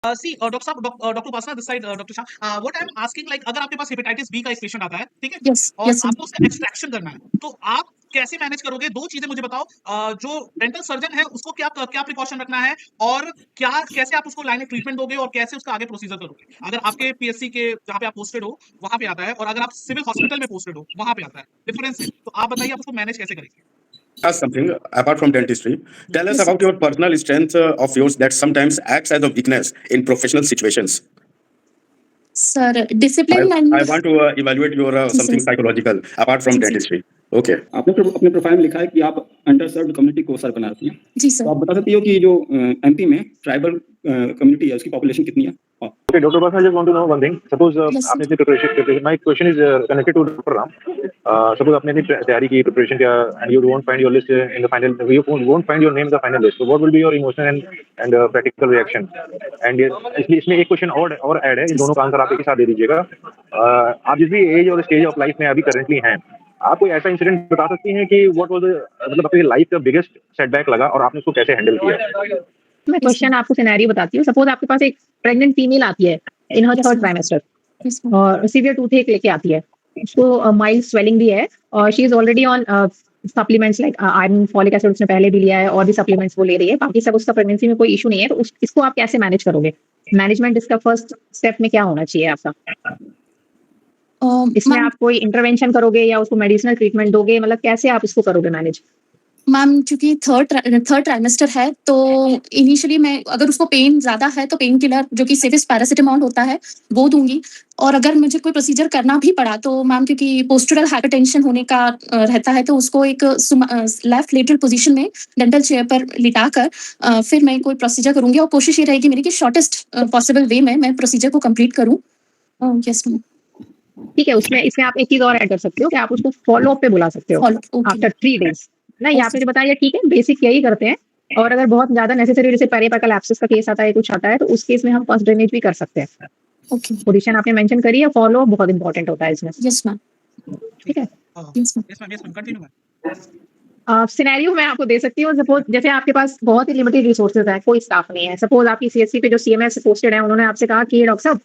सी doctor साहब, doctor Upasana this side, doctor Shah, what I am asking, like अगर आपके पास hepatitis B का एक पेशेंट आता है, ठीक है, यस और यस आपको उसका एक्सट्रैक्शन करना है, तो आप कैसे मैनेज करोगे? दो चीजें मुझे बताओ। जो डेंटल सर्जन है उसको क्या क्या प्रिकॉशन रखना है, और क्या कैसे आप उसको लाइन ट्रीटमेंट दोगे, और कैसे उसका आगे प्रोसीजर करोगे? अगर आपके पीएससी के जहाँ पे आप पोस्टेड हो वहां पे आता है, और अगर आप सिविल हॉस्पिटल में पोस्टेड हो वहां पे आता है, डिफरेंस है। तो आप बताइए आप उसको मैनेज कैसे करेंगे? Ask something apart from dentistry. Tell us yes about your personal strength of yours that sometimes acts as a weakness in professional situations. Sir I, discipline I and want to evaluate your जी something sir psychological apart from जी sir dentistry. Okay. आपने अपने profile में लिखा है कि आप under served community को सर बनाती हैं, जी तो सर आप बता सकती हो कि जो एमपी में ट्राइबल कम्युनिटी है उसकी पॉपुलेशन कितनी है? Okay, Dr. Bas, I just want to know one thing. Suppose yes आपने अपनी preparation, my question is connected to Dr. Ram. Suppose आपने अपनी तैयारी की preparation किया and you won't find your list in the final, you won't find your name in the final list. So what will be your emotional and practical reaction? And इसलिए इसमें एक question और add है, इन दोनों का answer आप एक ही साथ दे दीजिएगा। आप जिस भी एज और स्टेज ऑफ लाइफ में अभी करंटली हैं, आप कोई ऐसा इंसिडेंट बता सकती हैं कि what was मतलब आपकी लाइफ का बिगेस्ट सेटबैक लगा और आपने उसको कैसे हैंडल किया? मैं क्वेश्चन आपको सिनेरियो बताती हूँ। सपोज आपके पास एक प्रेग्नेंट फीमेल आती है इन हर थर्ड ट्राइमेस्टर, यस और सीवियर टूथ लेके आती है, उसको माइल्ड स्वेलिंग भी है, और she is already on supplements like iron, folic acid उसने पहले भी लिया है, और भी सप्लीमेंट्स वो ले रही है, बाकी सब उसका प्रेगनेंसी में कोई इशू नहीं है। तो इसको आप कैसे मैनेज करोगे? मैनेजमेंट इसका फर्स्ट स्टेप में क्या होना चाहिए आपका? इसमें मैम आप कोई इंटरवेंशन करोगे या उसको मेडिसिनल ट्रीटमेंट दोगे? मतलब कैसे आप इसको करोगे मैनेज? मैम चूंकि थर्ड ट्राइमेस्टर है, तो इनिशियली मैं अगर उसको पेन ज्यादा है तो पेन किलर जो कि सेफेस्ट पैरासिटामोल होता है वो दूंगी। और अगर मुझे कोई प्रोसीजर करना भी पड़ा तो मैम क्योंकि पोस्टुरल हाइपरटेंशन होने का रहता है, तो उसको एक लेफ्ट लेटरल पोजीशन में डेंटल चेयर पर लिटाकर फिर मैं कोई प्रोसीजर करूंगी, और कोशिश ये रहेगी मेरी कि शॉर्टेस्ट पॉसिबल वे में मैं प्रोसीजर को कंप्लीट करूँ। Yes ma'am. ठीक है, उसमें इसमें आप एक चीज और ऐड कर सकते हो कि आप उसको फॉलो अप पे बुला सकते हो आफ्टर 3 डेज। नहीं, आपने जो बताया ठीक है, बेसिक यही करते हैं। और अगर बहुत ज्यादा नेसेसरी, जैसे पेरिपेकल एब्सेस का केस आता है, कुछ आता है, तो उस केस में हम फर्स्ट ड्रेनेज भी कर सकते हैं। ओके पोजीशन आपने मेंशन करी है, फॉलो बहुत इंपॉर्टेंट होता है इसमें। यस मैम ठीक है, yes ma'am yes ma'am, continue ma'am. Scenario मैं आपको दे सकती हूँ। सपोज जैसे आपके पास बहुत ही लिमिटेड रिसोर्सेज है, कोई स्टाफ नहीं है। सपोज आपकी सीएससी पे जो सीएमएस पोस्टेड है, उन्होंने आपसे कहा कि डॉक्टर साहब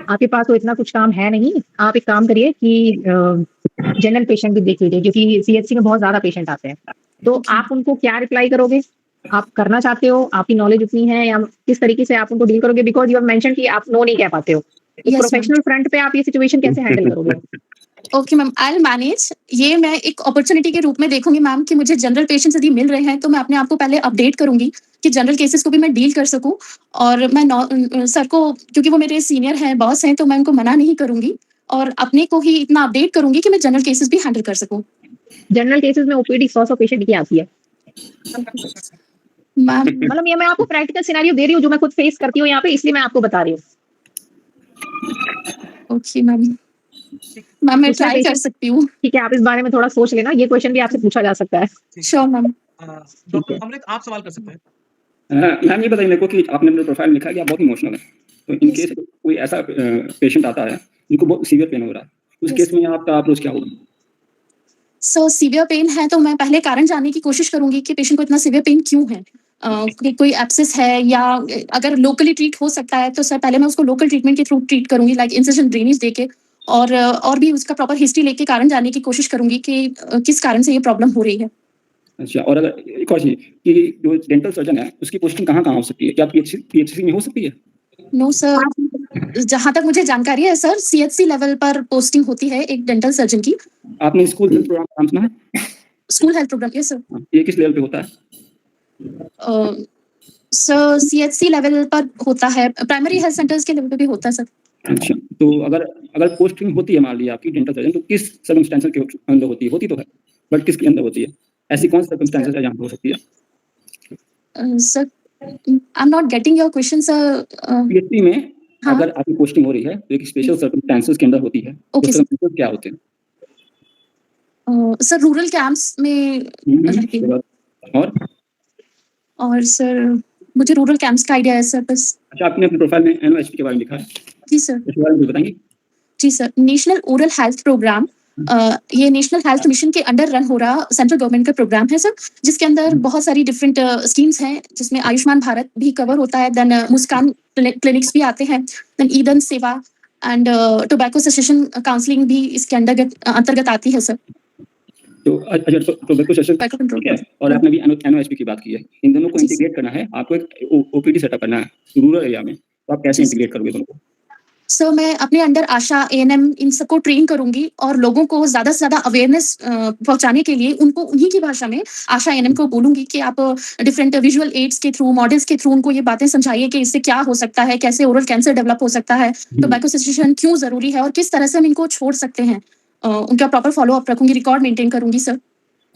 आपके पास तो इतना कुछ काम है नहीं, आप एक काम करिए कि जनरल पेशेंट भी देख लीजिए, क्योंकि सीएचसी में बहुत ज्यादा पेशेंट आते हैं। तो आप उनको क्या रिप्लाई करोगे? आप करना चाहते हो, आपकी नॉलेज उतनी है, या किस तरीके से आप उनको डील करोगे? बिकॉज यू हैव मेंशन कि आप नो नहीं कह पाते हो। Yes, ma'am. प्रोफेशनल फ्रंट पे आप ये सिचुएशन कैसे हैंडल करोगे? Okay ma'am, I will manage. ये मैं एक अपॉर्चुनिटी के रूप में देखूंगी मैम कि मुझे जनरल पेशेंट्स यदि मिल रहे हैं तो मैं अपने आप को पहले अपडेट करूंगी कि जनरल केसेस को भी मैं डील कर सकूं। और मैं सर को, क्योंकि वो मेरे सीनियर हैं, बॉस हैं, तो मैं उनको मना नहीं करूंगी और अपने को ही इतना अपडेट करूंगी कि मैं जनरल केसेस भी हैंडल कर सकूं। जनरल केसेस में ओपीडी 100 पेशेंट की आती है मैम मतलब ये मैं आपको प्रैक्टिकल सिनेरियो दे रही हूँ जो मैं खुद फेस करती हूँ यहाँ पे, इसलिए मैं आपको बता रही हूँ। ओके मैम, मैम मैं उसमें ट्राई कर patient- सकती हूँ। ठीक है, आप इस बारे में थोड़ा सोच लेना, ये क्वेश्चन भी आपसे पूछा जा सकता है। Sure ma'am. डॉक्टर अमृत, आप सवाल कर सकते हैं। मैम ये बताइए मेरे को कि आपने अपने प्रोफाइल में लिखा है कि आप बहुत इमोशनल है, तो इन Yes. केस कोई ऐसा पेशेंट आता है जिनको बहुत सीवियर पेन हो रहा है, उस Yes. केस में आपका अप्रोच क्या होगा? सो सीवियर पेन है तो मैं पहले कारण जानने की कोशिश करूंगी कि पेशेंट को इतना सीवियर पेन क्यों है। कोई एब्सेस है, या अगर लोकली ट्रीट हो सकता है तो सर पहले मैं उसको लोकल ट्रीटमेंट के थ्रू ट्रीट करूंगी, लाइक इंसिजन ड्रेनेज देके, और भी उसका प्रॉपर हिस्ट्री लेके कारण जानने की कोशिश करूंगी कि किस कारण से ये प्रॉब्लम हो रही है। अच्छा, और अगर एक और चीज कि जो डेंटल सर्जन है उसकी पोस्टिंग कहाँ हो सकती है? क्या पीएचसी में हो सकती है? नो सर, जहां तक मुझे जानकारी है सर, सीएचसी लेवल पर पोस्टिंग होती है एक डेंटल सर्जन की। आपने स्कूल हेल्थ प्रोग्राम नाम सुना है? School health programme, yes sir. हाँ, ये किस लेवल पे होता है? सर सीएचसी लेवल पर होता है, प्राइमरी हेल्थ सेंटर्स के लेवल पे भी होता है सर। अच्छा, तो अगर पोस्टिंग होती है मान लीजिए आपकी डेंटल सर्जन, तो किस सर्कमस्टेंसेस के अंदर होती है? होती तो है, बट किसके अंदर होती है? ऐसी कौन सी सर्कमस्टेंसेस है जहाँ पे हो सकती है? Sir I am not getting your question sir. PhD में हाँ। अगर आपकी पोस्टिंग हो रही है तो एक स्पेशल सर्कमस्टेंसेस के अंदर होती है। Okay, तो sir. सर्कमस्टेंसेस क्या होते हैं? सर रूरल कैंप्स में रहती हूँ। और सर मुझे रूरल कैंप्स का आइडिया है सर बस। अच्छा, आपने अपने प्रोफाइल में एनओएचपी के बारे में लिखा है, जी सर। इसके बारे में बताएंगे? जी sir, national oral health program ये नेशनल हेल्थ मिशन के अंडर रन हो रहा सेंट्रल गवर्नमेंट का प्रोग्राम है सर, जिसके अंदर बहुत सारी डिफरेंट स्कीम्स हैं, जिसमें आयुष्मान भारत भी कवर होता है, देन मुस्कान क्लिनिक्स भी आते हैं, देन ईदन सेवा एंड टोबैको सेसेशन काउंसलिंग भी इसके अंतर्गत आती है सर। तो अच्छा, तो टोबैको सेशन टोबैको कंट्रोल ठीक है, और आपने भी एनओएसपी की बात की है। इन दोनों को जी, इंटीग्रेट करना है, आपको एक ओपीडी सेटअप करना है रूरल एरिया में, तो आप कैसे जी, इंटीग्रेट करोगे दोनों को? सर मैं अपने अंडर आशा एएनएम इन सबको ट्रेन करूंगी और लोगों को ज्यादा से ज्यादा अवेयरनेस पहुंचाने के लिए उनको उन्हीं की भाषा में आशा एएनएम को बोलूंगी कि आप डिफरेंट विजुअल एड्स के थ्रू, मॉडल्स के थ्रू उनको ये बातें समझाइए कि इससे क्या हो सकता है, कैसे ओरल कैंसर डेवलप हो सकता है, टोबैको सेसेशन क्यों जरूरी है और किस तरह से हम इनको छोड़ सकते हैं। उनका प्रॉपर फॉलो अप रखूंगी, रिकॉर्ड मेंटेन करूंगी सर।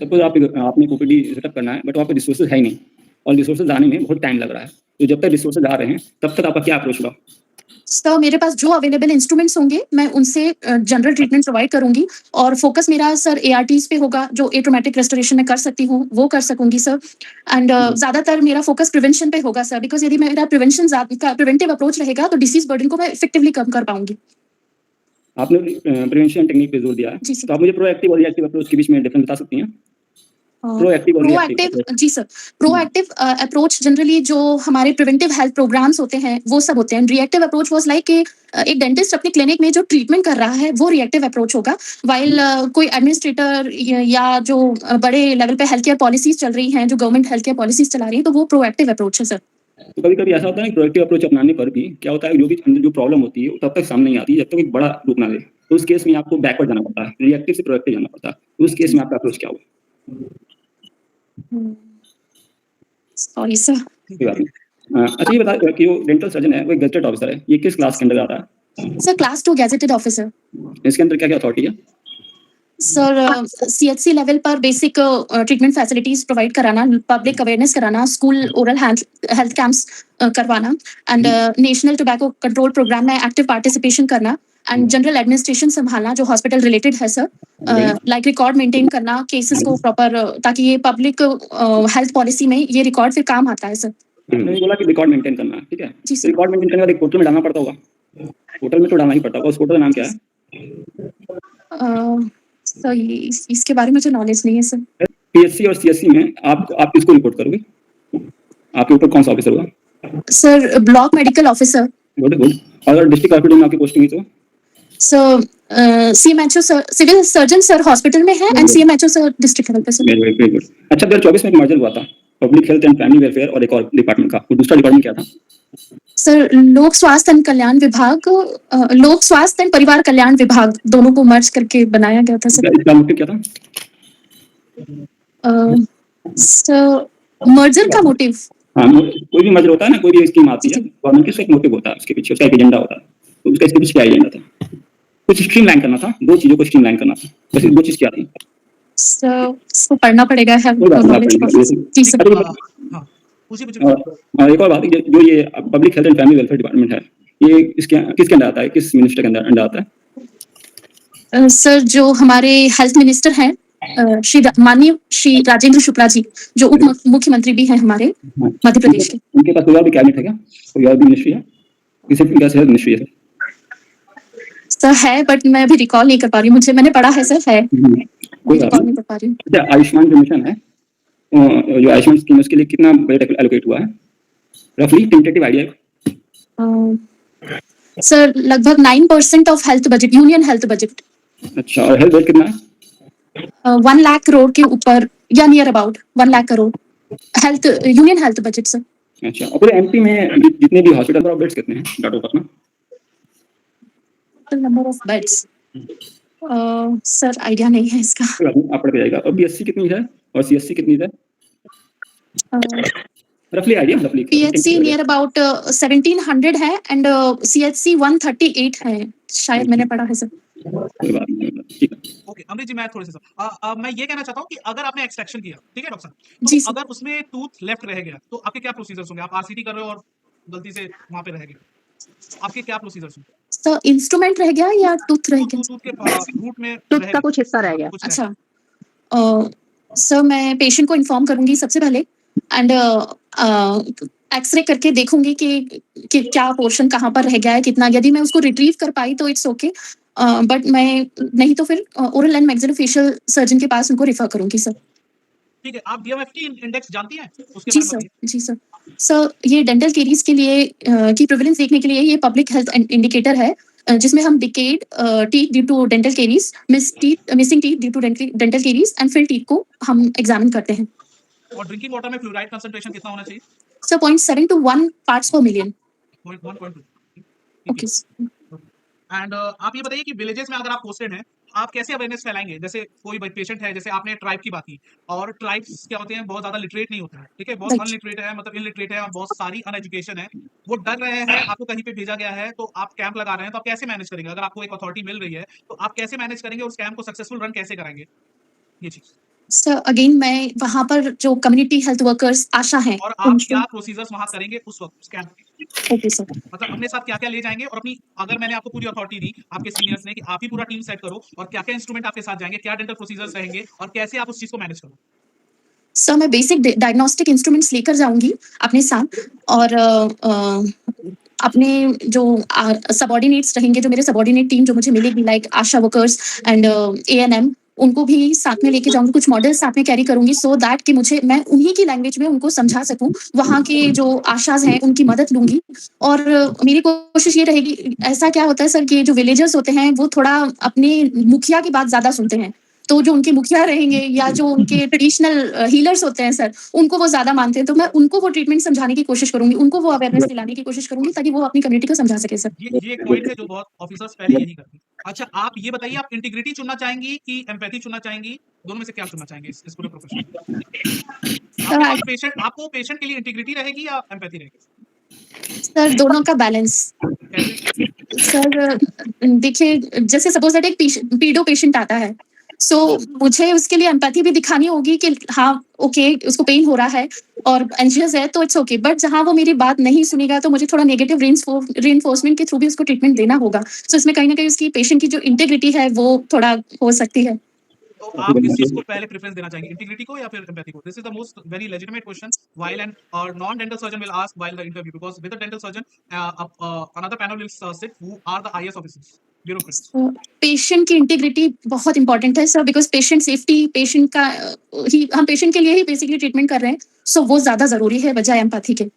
सपोज आपने ओपीडी सेटअप करना है, बट वहाँ पे रिसोर्सेज है ही नहीं, और रिसोर्सेज आने में बहुत टाइम लग रहा है, तो जब तक रिसोर्सेज आ रहे हैं तब तक आपका क्या अप्रोच होगा? सर मेरे पास जो अवेलेबल इंस्ट्रूमेंट्स होंगे मैं उनसे जनरल ट्रीटमेंट प्रोवाइड करूंगी और फोकस मेरा सर एआरटीज पे होगा, जो एट्रोमेटिक रेस्टोरेशन में कर सकती हूँ वो कर सकूंगी सर। एंड ज्यादातर मेरा फोकस प्रिवेंशन पे होगा सर, बिकॉज यदि मेरा प्रिवेंटिव अप्रोच रहेगा तो डिसीज बर्डन को मैं इफेक्टिवली कम कर पाऊंगी। आपने प्रिवेंशन टेक्निक पे जोर दिया है, जी सर। तो आप मुझे प्रोएक्टिव और रिएक्टिव अप्रोच के बीच में डिफरेंस बता सकती हैं? प्रोएक्टिव और प्रोएक्टिव रिएक्टिव। जी सर, प्रोएक्टिव अप्रोच जनरली जो हमारे प्रिवेंटिव हेल्थ प्रोग्राम्स होते हैं वो सब होते हैं। रिएक्टिव अप्रोच वाज लाइक एक डेंटिस्ट अपने क्लिनिक में जो ट्रीटमेंट कर रहा है वो रिएक्टिव अप्रोच होगा, वाइल कोई एडमिनिस्ट्रेटर या जो बड़े लेवल पे हेल्थ केयर पॉलिसीज चल रही हैं, जो गवर्नमेंट हेल्थ केयर पॉलिसीज चला रही है, तो वो प्रोएक्टिव अप्रोच है सर। तो कभी-कभी ऐसा होता है ना, प्रोएक्टिव अप्रोच अपनाने पर भी क्या होता है, जो भी अंदर जो प्रॉब्लम होती है वो तब तक सामने नहीं आती जब तक एक बड़ा रूप ना ले। तो उस केस में आपको बैकवर्ड जाना पड़ता है, रिएक्टिव से प्रोएक्टिव जाना पड़ता है। तो उस केस में आपका अप्रोच क्या होगा? Sorry sir. कोई बात नहीं। अच्छा, ये बताइए कि जो डेंटल सर्जन है वो एक गेजेटेड ऑफिसर है, ये किस क्लास के अंदर आता है? Sir class 2 gazetted officer. इसके अंदर क्या-क्या अथॉरिटी है? सर सीएचसी लेवल पर बेसिक ट्रीटमेंट फैसिलिटीज प्रोवाइड कराना, पब्लिक अवेयरनेस कराना, स्कूल ओरल हेल्थ कैंप्स करवाना and national tobacco control programme में एक्टिव पार्टिसिपेशन करना एंड जनरल एडमिनिस्ट्रेशन संभालना जो हॉस्पिटल रिलेटेड है सर, लाइक रिकॉर्ड मेंटेन करना केसेस को प्रॉपर, ताकि ये पब्लिक हेल्थ पॉलिसी में ये रिकॉर्ड फिर काम आता है सर। आपने बोला कि रिकॉर्ड मेंटेन करना है, ठीक है? जी तो सर। रिकॉर्ड मेंटेन करने के बाद एक पोर्टल में डालना पड़ता होगा। पोर्टल में तो डालना ही पड़ता होगा, उस पोर्टल का नाम क्या है? सर इसके बारे में मुझे नॉलेज नहीं है सर। पीएचसी और सीएचसी में आप किसको रिपोर्ट करोगे? आपके ऊपर कौन सा ऑफिसर होगा? Sir block medical officer. Good good. अगर डिस्ट्रिक्ट हॉस्पिटल में आपकी पोस्टिंग हुई तो? Sir CMHO sir, civil surgeon sir hospital में है and CMHO sir district level पे सर। Very good. अच्छा, 2024 में एक मर्जर हुआ था public health and family welfare और एक और डिपार्टमेंट का, तो दूसरा डिपार्टमेंट क्या था? सर लोक स्वास्थ्य एंड कल्याण विभाग, लोक स्वास्थ्य एंड परिवार कल्याण विभाग दोनों को मर्ज करके बनाया गया था सर। इसका मोटिव क्या था? सर मर्जर का मोटिव, हाँ, कोई भी मर्जर होता है ना, कोई भी स्कीम आती है, गवर्नमेंट का एक मोटिव होता है, उसके पीछे उसका एक एजेंडा होता है। तो उसका इसके पीछे क्या एजेंडा था? कुछ स्ट्रीमलाइन करना था, दो चीजों को स्ट्रीमलाइन करना था, बस दो चीज क्या थी? सर इसको पढ़ना पड़ेगा है कोई बात नहीं, नॉलेज। जी सर। हाँ, पूछिए। और एक और बात, जो ये public health and family welfare department है, ये इसके किसके अंदर आता है, किस मिनिस्टर के अंदर आता है? सर जो हमारे हेल्थ मिनिस्टर हैं माननीय श्री राजेंद्र शुक्ला जी, जो उप मुख्यमंत्री भी हैं हमारे मध्य प्रदेश के। उनके पास कोई और भी कैबिनेट है क्या? कोई और भी मिनिस्ट्री है? किसी हेल्थ मिनिस्ट्री है? सर है, बट मैं अभी रिकॉल नहीं कर पा रही हूँ, मैंने पढ़ा है सर, है कोई बात रिकॉल नहीं कर पा रही हूँ। अच्छा, आयुष्मान जो मिशन है, जो आयुष्मान स्कीम, उसके लिए कितना बजट एलोकेट हुआ है रफली, टेंटेटिव आइडिया? सर लगभग 9% of health budget, union health budget. अच्छा, और हेल्थ बजट कितना है? 1 लाख करोड़ के ऊपर या near about 1 lakh crore health, union health budget sir. अच्छा, और पूरे एमपी में जितने भी हॉस्पिटल और बेड्स कितने हैं, डाटो अपना? Number of beds sir idea नहीं है इसका। आप पढ़ के जाएगा। और बीएससी कितनी है और सीएससी कितनी है? रफली आइडिया, रफली। पीएचसी नियर अबाउट 1700 है एंड सीएचसी 138 है शायद, मैंने पढ़ा है सर। कोई बात नहीं, ठीक है। ओके अमृत जी, मैं थोड़े से मैं ये कहना चाहता हूँ कि अगर आपने एक्सट्रैक्शन किया, ठीक है डॉक्टर साहब, जी तो सर। अगर उसमें टूथ लेफ्ट रह गया तो आपके क्या प्रोसीजर्स होंगे? आप आरसीटी कर रहे हो और गलती से वहां पे रह गया, आपके क्या प्रोसीजर्स होंगे? सर इंस्ट्रूमेंट रह गया या टूथ रह गया? टूथ के रूट में टूथ रह का कुछ हिस्सा रह गया। कुछ रह अच्छा सर मैं पेशेंट को इन्फॉर्म करूंगी सबसे पहले एंड एक्सरे करके देखूंगी कि क्या पोर्शन कहाँ पर रह गया है, कितना। यदि मैं उसको रिट्रीव कर पाई तो इट्स ओके, बट मैं नहीं तो फिर ओरल एंड मैक्सिलोफेशियल सर्जन के पास उनको रेफर करूंगी सर। ठीक है, आप DMFT इंडेक्स जानती हैं? उसके जी बारे में सर, बताइए। जी सर। सर ये डेंटल केरीज के लिए की प्रेवलेंस देखने के लिए ये पब्लिक हेल्थ इंडिकेटर है, जिसमें हम decayed teeth due to dental caries, missing teeth due to dental caries and fill teeth को हम एग्जामिन करते हैं। और ड्रिंकिंग वाटर में फ्लोराइड कंसंट्रेशन कितना होना चाहिए? Sir 0.7 to 1 parts per million. 1.2। Okay sir. And आप ये बताइए कि विलेजेस में अगर आप पोस्टेड हैं, आप कैसे अवेयरनेस फैलाएंगे? जैसे कोई पेशेंट है, जैसे आपने ट्राइब की बात की, और ट्राइब्स क्या होते हैं, बहुत ज्यादा लिटरेट नहीं होते हैं, ठीक है, बहुत Right. अनलिटरेट है, मतलब इलिटरेट है, और बहुत सारी अनएजुकेशन है, वो डर रहे हैं, आपको कहीं पे भेजा गया है, तो आप कैंप लगा रहे हैं, तो आप कैसे मैनेज करेंगे? अगर आपको एक अथॉरिटी मिल रही है, तो आप कैसे मैनेज करेंगे और उस कैंप को सक्सेसफुल रन कैसे कराएंगे? ये चीज। सर अगेन मैं वहाँ पर जो कम्युनिटी हेल्थ वर्कर्स आशा हैं और आप उनको। क्या प्रोसीजर्स वहां करेंगे उस वक्त, उस कैंप के? Okay sir. मतलब अपने साथ क्या-क्या ले जाएँगे, और अपनी, अगर मैंने आपको पूरी अथॉरिटी दी, आपके सीनियर्स ने, कि आप ही पूरा टीम सेट करो, और क्या-क्या इंस्ट्रूमेंट आपके साथ जाएँगे, क्या डेंटल प्रोसीजर्स रहेंगे, और कैसे आप उस चीज़ को मैनेज करोगे? सर मैं बेसिक डायग्नोस्टिक इंस्ट्रूमेंट्स लेकर जाऊंगी अपने साथ, और अपने जो सबॉर्डिनेट्स रहेंगे, जो मेरे सबॉर्डिनेट टीम जो मुझे मिलेगी, like Asha workers and ANM, उनको भी साथ में लेके जाऊंगी, कुछ मॉडल्स साथ में कैरी करूंगी, सो दैट कि मुझे मैं उन्हीं की लैंग्वेज में उनको समझा सकूं, वहाँ के जो आशाज हैं उनकी मदद लूंगी। और मेरी कोशिश ये रहेगी, ऐसा क्या होता है सर कि जो विलेजर्स होते हैं वो थोड़ा अपने मुखिया की बात ज्यादा सुनते हैं, तो जो उनके मुखिया रहेंगे या जो उनके ट्रेडिशनल हीलर्स होते हैं सर, उनको वो ज्यादा मानते हैं, तो मैं उनको वो ट्रीटमेंट समझाने की कोशिश करूंगी, उनको वो अवेयरनेस दिलाने की कोशिश करूंगी, ताकि वो अपनी कम्युनिटी को समझा सके सर। ये एक पॉइंट है जो बहुत ऑफिसर्स पहले यही करते हैं। अच्छा, आप ये बताइए, आप इंटीग्रिटी चुनना चाहेंगी कि एम्पैथी चुनना चाहेंगी? दोनों में से क्या चुनना चाहेंगे इस पूरे प्रोफेशन में? आपको पेशेंट के लिए इंटीग्रिटी रहेगी या एम्पैथी रहेगी? सर दोनों का बैलेंस। कैसे? सर देखिए, जैसे सपोज दैट एक पीडो पेशेंट आता है, सो मुझे उसके लिए एम्पैथी भी दिखानी होगी कि हाँ ओके उसको पेन हो रहा है और एंशियस है, तो इट्स ओके, बट जहाँ वो मेरी बात नहीं सुनेगा तो मुझे थोड़ा नेगेटिव रेनफोर्समेंट के थ्रू भी उसको ट्रीटमेंट देना होगा। सो इसमें कहीं ना कहीं उसकी पेशेंट की जो इंटेग्रिटी है वो थोड़ा हो सकती है। तो आप किस चीज को पहले प्रेफरेंस देना चाहेंगे, इंटीग्रिटी को या फिर एम्पैथी को? This is the most very legitimate question while an और non dental surgeon will ask while the interview, because with the dental surgeon another panel will sit who are the IS officers, bureaucrats. Patient की integrity बहुत important है sir, because patient safety, patient का ही हम patient के लिए ही basically treatment कर रहे हैं, सो वो ज्यादा जरूरी है बजाय एम्पैथी के।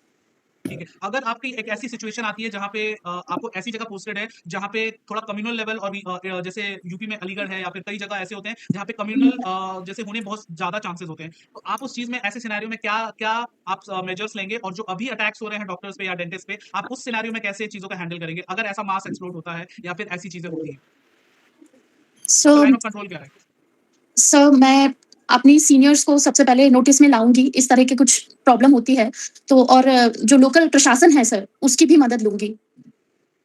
ठीक है, अगर आपकी एक ऐसी सिचुएशन आती है जहाँ पे आपको ऐसी जगह पोस्टेड है जहाँ पे थोड़ा कम्युनल लेवल, और जैसे यूपी में अलीगढ़ है, या फिर कई जगह ऐसे होते हैं जहाँ पे कम्युनल जैसे होने बहुत ज्यादा चांसेस होते हैं, तो आप उस चीज में, ऐसे सिनेरियो में क्या क्या आप मेजर्स लेंगे, और जो अभी अटैक्स हो रहे हैं डॉक्टर्स पे या डेंटिस्ट पे, आप उस सिनेरियो में कैसे चीजों का हैंडल करेंगे अगर ऐसा मास एक्सप्लोड होता है या फिर ऐसी चीजें होती हैं? सो लाइन ऑफ कंट्रोल क्या है? सर मैं अपनी सीनियर्स को सबसे पहले नोटिस में लाऊंगी, इस तरह की कुछ प्रॉब्लम होती है तो, और जो लोकल प्रशासन है सर उसकी भी मदद लूंगी।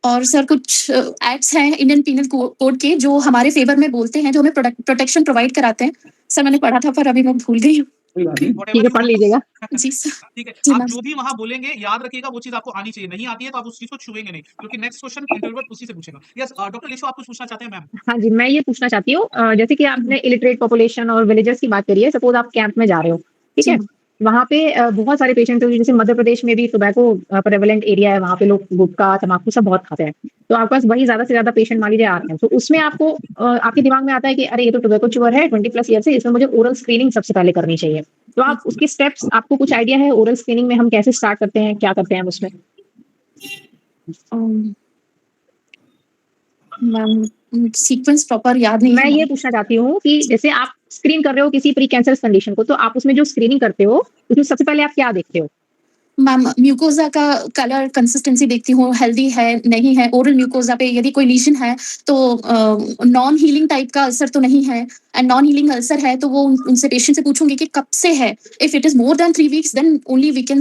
और सर कुछ एक्ट्स हैं इंडियन पीनल कोड के जो हमारे फेवर में बोलते हैं, जो हमें प्रोटेक्शन प्रोवाइड कराते हैं। सर मैंने पढ़ा था पर अभी मैं भूल गई हूँ। कोई बात नहीं। Whatever ठीक है, you पढ़ know. लीजिएगा। जी सर। ठीक है, जी आप मैम। जो भी वहां बोलेंगे याद रखिएगा, वो चीज आपको आनी चाहिए, नहीं आती है तो आप उस चीज को छुएंगे नहीं, क्योंकि नेक्स्ट क्वेश्चन इंटरव्यूअर उसी से पूछेगा। यस, डॉक्टर लिशो, आप कुछ पूछना चाहते हैं मैम? हाँ जी, मैं ये पूछना चाहती हूँ जैसे कि आपने इलिटरेट पॉपुलेशन और विलेजर्स की बात करी है, सपोज आप कैंप में जा रहे हो, ठीक जी है? मैम। वहाँ पे बहुत सारे पेशेंट हैं, जैसे मध्य प्रदेश में भी टोबैको प्रेवलेंट एरिया है, वहाँ पे लोग गुटखा, तम्बाकू सब बहुत खाते हैं। तो आपके पास वही ज़्यादा से ज़्यादा पेशेंट मान लीजिए आ रहे हैं, तो उसमें आपको आपके दिमाग में आता है कि अरे ये तो टोबैको च्यूअर है 20+ ईयर से, इसमें मुझे ओरल स्क्रीनिंग सबसे पहले करनी चाहिए। तो आप उसके स्टेप्स, आपको कुछ आइडिया है ओरल स्क्रीनिंग में हम कैसे स्टार्ट करते हैं, क्या करते हैं हम उसमें? मैम सीक्वेंस प्रॉपर याद नहीं मैं है ये मैम। पूछना चाहती हूँ कि जैसे आप स्क्रीन कर रहे हो किसी प्री कैंसरस कंडीशन को, तो आप उसमें जो स्क्रीनिंग करते हो, उसमें सबसे पहले आप क्या देखते हो? मैम म्यूकोजा का कलर कंसिस्टेंसी देखती हूँ, हेल्दी है नहीं है, ओरल म्यूकोजा पे यदि कोई लीजन है तो नॉन हीलिंग टाइप का अल्सर तो नहीं है, एंड नॉन हीलिंग अल्सर है तो वो उनसे पेशेंट से पूछूंगी कि कब से है। If it is more than 3 weeks then only we can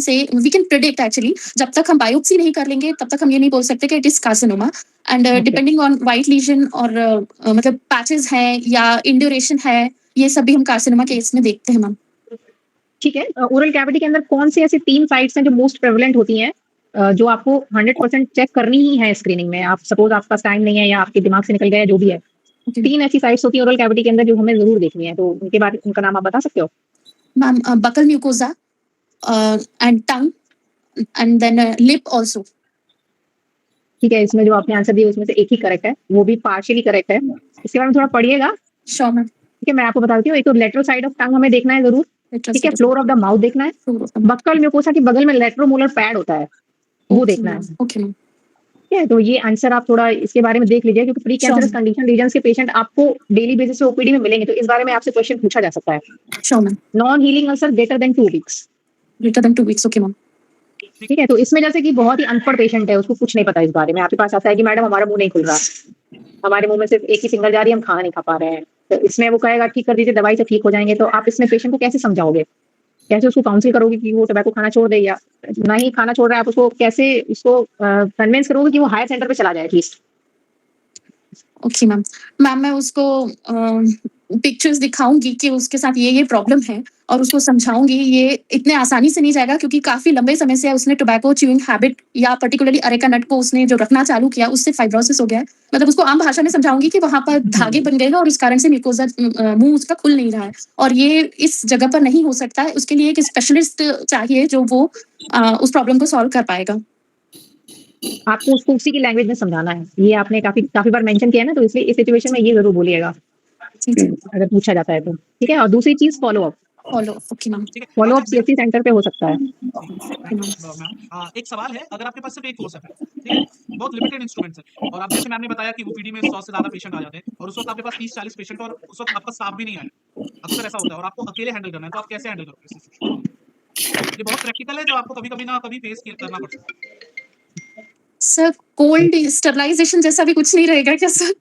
predict actually. जब तक हम बायोप्सी नहीं कर लेंगे तब तक हम ये नहीं बोल सकते कि it is carcinoma, and depending on white lesion और मतलब पैचेस हैं या इंड्यूरेशन है, ये सब भी हम कार्सिनोमा केस में देखते हैं मैम। ठीक है, ओरल कैविटी के अंदर कौन सी ऐसी 3 साइट्स हैं जो मोस्ट प्रेवलेंट होती हैं, जो आपको 100% चेक करनी ही है स्क्रीनिंग में? आप सपोज आपके पास टाइम नहीं है या आपके दिमाग से निकल गया है, जो भी है। 3 ऐसी साइट्स होती हैं ओरल कैविटी के अंदर जो हमें ज़रूर देखनी है, तो उनके बारे उनका नाम आप बता सकते हो? Ma'am buccal mucosa and tongue and then lip also. ठीक है, इसमें जो आपने आंसर दिया उसमें से एक ही करेक्ट है, वो भी पार्शियली करेक्ट है। इसके बारे में थोड़ा पढ़िएगा। Sure ma'am. ठीक है, मैं आपको बता देती हूँ। एक तो लेटरल साइड ऑफ टंग हमें देखना है जरूर। ठीक है, फ्लोर ऑफ द माउथ देखना है। बक्कल म्यूकोसा के बगल में लेटरोमोलर पैड होता है, वो देखना है। Okay ma'am. ठीक है, तो ये आंसर आप थोड़ा इसके बारे में देख लीजिए, क्योंकि प्री कैंसरस कंडीशन रीजन्स के पेशेंट आपको डेली बेसिस पे ओपीडी में मिलेंगे, तो इस बारे में आपसे क्वेश्चन पूछा जा सकता है। Sure ma'am. Non healing ulcer greater than 2 weeks. Greater than 2 weeks. Okay ma'am. ठीक है, तो इसमें जैसे कि बहुत ही अनपढ़ पेशेंट है, उसको कुछ नहीं पता इस बारे में, आपके पास आता है कि मैडम हमारा मुंह नहीं खुल रहा, हमारे मुंह में सिर्फ एक ही सिंगल जा रही है, हम खाना नहीं खा पा रहे हैं, तो इसमें वो कहेगा ठीक कर दीजिए, दवाई से ठीक हो जाएंगे। तो आप इसमें पेशेंट को कैसे समझाओगे, कैसे उसको काउंसिल करोगे कि वो टोबैको खाना छोड़ दे, या नहीं खाना छोड़ रहा है, आप उसको कैसे उसको कन्विंस करोगे कि वो हायर सेंटर पे चला जाए एटलीस्ट। Okay ma'am. मैम मैं उसको पिक्चर्स दिखाऊंगी कि उसके साथ ये प्रॉब्लम है, और उसको समझाऊंगी ये इतने आसानी से नहीं जाएगा, क्योंकि काफी लंबे समय से उसने टोबैको च्यूइंग हैबिट या पर्टिकुलरली अरेका नट को उसने जो रखना चालू किया उससे फाइब्रोसिस हो गया है। मतलब उसको आम भाषा में समझाऊंगी कि वहां पर धागे बन गए हैं और उस कारण से म्यूकोजा मुंह उसका खुल नहीं रहा है, और ये इस जगह पर नहीं हो सकता है। उसके लिए एक स्पेशलिस्ट चाहिए जो वो उस प्रॉब्लम को सॉल्व कर पाएगा। आपको उसको उसी की लैंग्वेज में समझाना है, ये आपने काफी बार मेंशन किया है ना, तो इसलिए इस सिचुएशन में ये जरूर बोलिएगा अगर पूछा जाता है तो। ठीक है, और दूसरी चीज फॉलो अप। Okay ma'am. ठीक है। फॉलो अप अच्छा, सीएससी सेंटर पे हो सकता है। मैम एक सवाल है, अगर आपके पास सिर्फ एक कोर्स है, ठीक है, बहुत लिमिटेड इंस्ट्रूमेंट्स है, और आप जैसे मैम ने बताया कि ओपीडी में 100 से ज्यादा पेशेंट आ जाते हैं, और उस वक्त आपके पास 30-40 पेशेंट, और उस वक्त आपका स्टाफ भी नहीं आया, अक्सर ऐसा होता है, और आपको अकेले हैंडल करना है, तो आप कैसे हैंडल करोगे इस सिचुएशन को? ये बहुत प्रैक्टिकल है, जो आपको कभी-कभी ना कभी फेस करना पड़ सकता है। सर कोल्ड स्टरलाइजेशन जैसा भी कुछ नहीं रहेगा क्या सर?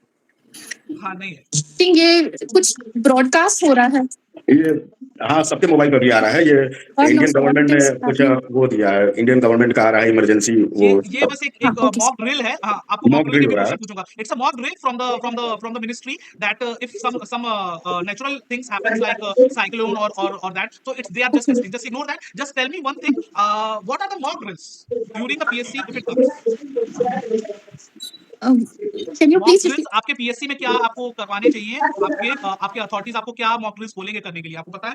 हाँ, नहीं है। थिंक ये कुछ ब्रॉडकास्ट हो रहा है। ये हाँ, सबके मोबाइल पर भी आ रहा है। ये इंडियन गवर्नमेंट ने कुछ वो दिया है, इंडियन गवर्नमेंट का आ रहा है इमरजेंसी वो ये बस एक मॉक ड्रिल है। हाँ, आपको मॉक ड्रिल के भी क्वेश्चन पूछूंगा। It's a mock drill from the ministry that if some natural things happens like cyclone or that, so it's they are just testing. Just ignore that. Just tell me one thing. What are the mock drills during the PSC if it comes? Can you mock please drills आपके PSC में क्या आपको करवाने चाहिए? आपके authorities आपको क्या mock drills बोलेंगे करने के लिए, आपको पता है?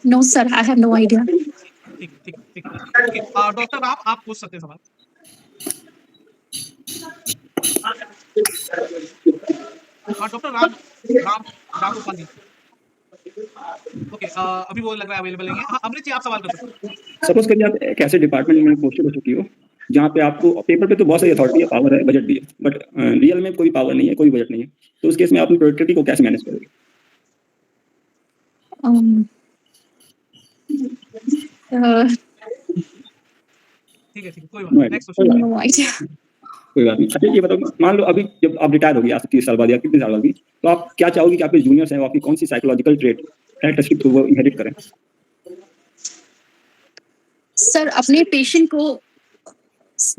No sir, I have no idea. ठीक। ओके, डॉक्टर राम, आप पूछ सकते हैं सवाल। डॉक्टर राम गोपाल जी। ओके, अभी वो लग रहा है अवेलेबल नहीं है। हाँ, अमृत जी, आप सवाल कर सकते हैं। सपोज करिए आप एक ऐसे डिपार्टमेंट में पोस्टेड हो चुकी हो जहाँ पे आपको पेपर पे तो बहुत सारी अथॉरिटी है, पावर है, बजट भी है, बट रियल में कोई पावर नहीं है, कोई बजट नहीं है, तो उस केस में आप अपनी प्रोडक्टिविटी को कैसे मैनेज करोगे? ठीक है, कोई बात नहीं। Next question. No idea. कोई बात नहीं। अच्छा ये बताओ, मान लो अभी जब आप रिटायर होगी आज से 30 साल बाद या कितने साल बाद भी, तो आप क्या चाहोगी कि आपके जूनियर्स हैं वो आपकी कौन सी साइकोलॉजिकल ट्रेट कैरेक्टरिस्टिक वो इनहेरिट करें? सर अपने पेशेंट को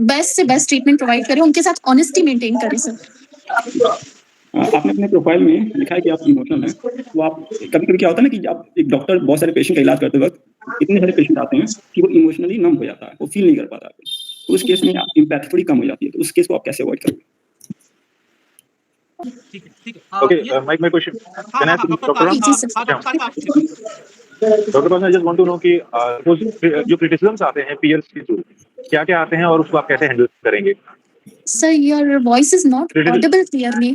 बेस्ट से बेस्ट ट्रीटमेंट प्रोवाइड करें, उनके साथ ऑनेस्टी मेंटेन करें सर। आपने अपने प्रोफाइल में लिखा है कि आप इमोशनल हैं, तो आप कभी-कभी क्या होता है ना कि आप एक डॉक्टर बहुत सारे पेशेंट का इलाज करते वक्त इतने सारे पेशेंट आते हैं कि वो इमोशनली नम हो जाता है, वो फील नहीं कर पाता, तो उस केस में एम्पैथी थोड़ी कम हो जाती है, तो उस केस को आप कैसे अवॉइड करोगे? ठीक है। Okay, my question. Can I ask Dr. Ram? Dr. Ram, I just want to know कि जो criticisms आते हैं peers के थ्रू, क्या-क्या आते हैं और उसको आप कैसे हैंडल करेंगे? Sir, your voice is not audible clearly.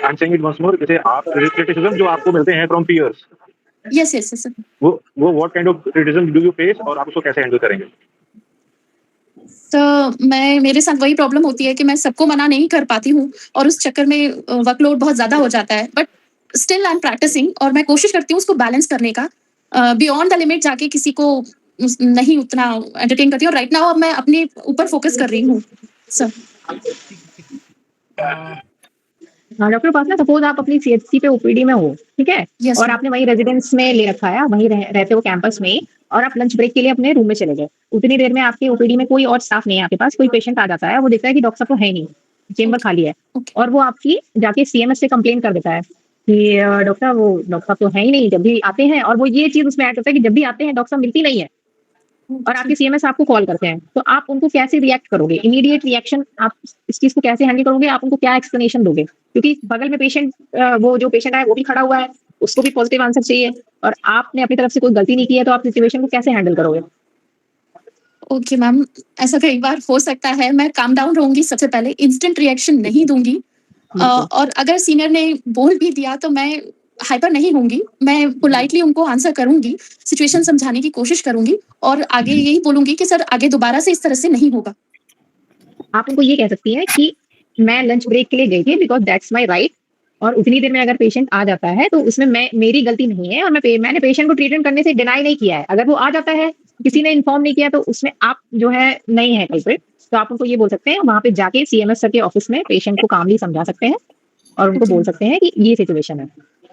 I'm saying it once more. जैसे आप criticism जो आपको मिलते हैं from peers, Yes, sir. वो what kind of criticism do you face और आप उसको कैसे हैंडल करेंगे? तो मेरे साथ वही प्रॉब्लम होती है कि मैं सबको मना नहीं कर पाती हूँ, और उस चक्कर में वर्कलोड बहुत ज्यादा हो जाता है, but still I am practising, और मैं कोशिश करती हूँ उसको बैलेंस करने का, बियॉन्ड द लिमिट जाके किसी को नहीं उतना एंटरटेन करती हूँ। राइट नाउ अब मैं अपने ऊपर फोकस कर रही हूँ सर। डॉक्टर पास ना, सपोज आप अपनी सीएचसी पे ओपीडी में हो, ठीक है, Yes, और ma'am. आपने वही रेजिडेंस में ले रखा है, वहीं रहते हो कैंपस में, और आप लंच ब्रेक के लिए अपने रूम में चले गए, उतनी देर में आपके ओपीडी में कोई और स्टाफ नहीं है, आपके पास कोई पेशेंट आ जाता है, वो देखता है कि डॉक्टर साहब तो है नहीं, चेंबर खाली है, Okay. और वो आपकी जाके सीएमएस से कंप्लेन कर देता है कि डॉक्टर साहब तो है ही नहीं, जब भी आते हैं, और वो ये चीज उसमें ऐड करता है कि जब भी आते हैं डॉक्टर साहब मिलती नहीं है, और आपके सीएमएस आपको कॉल करते हैं, तो आप उनको कैसे रिएक्ट करोगे? इमीडिएट रिएक्शन आप इस चीज को कैसे हैंडल करोगे? आप उनको क्या एक्सप्लेनेशन दोगे? क्योंकि बगल में पेशेंट वो जो पेशेंट है वो भी खड़ा हुआ है, उसको भी पॉजिटिव आंसर चाहिए, और आपने अपनी तरफ से कोई गलती नहीं की है, तो आप सिचुएशन को कैसे हैंडल करोगे? ओके मैम, ऐसा कई बार हो सकता है। मैं काम डाउन रहूँगी सबसे पहले, इंस्टेंट रिएक्शन नहीं दूँगी। बिल्कुल। और अगर सीनियर ने बोल भी दिया तो मैं हाइपर नहीं होऊँगी। मैं पोलाइटली उनको आंसर करूँगी, सिचुएशन समझाने की कोशिश करूँगी और आगे यही बोलूँगी कि सर आगे दोबारा से इस तरह से नहीं होगा। आप उनको ये कह सकती हैं कि मैं लंच ब्रेक के लिए गई थी बिकॉज़ दैट्स माय राइट, और उतनी देर में अगर पेशेंट आ जाता है तो उसमें मेरी गलती नहीं है, और मैंने पेशेंट को ट्रीटमेंट करने से डिनाई नहीं किया है। अगर वो आ जाता है, किसी ने इन्फॉर्म नहीं किया, तो उसमें आप जो है नहीं है कल्प्रिट। तो आप उनको ये बोल सकते हैं, वहाँ पे जाके सीएमएस सर के ऑफिस में पेशेंट को कामली समझा सकते हैं और उनको बोल सकते हैं कि ये सिचुएशन है।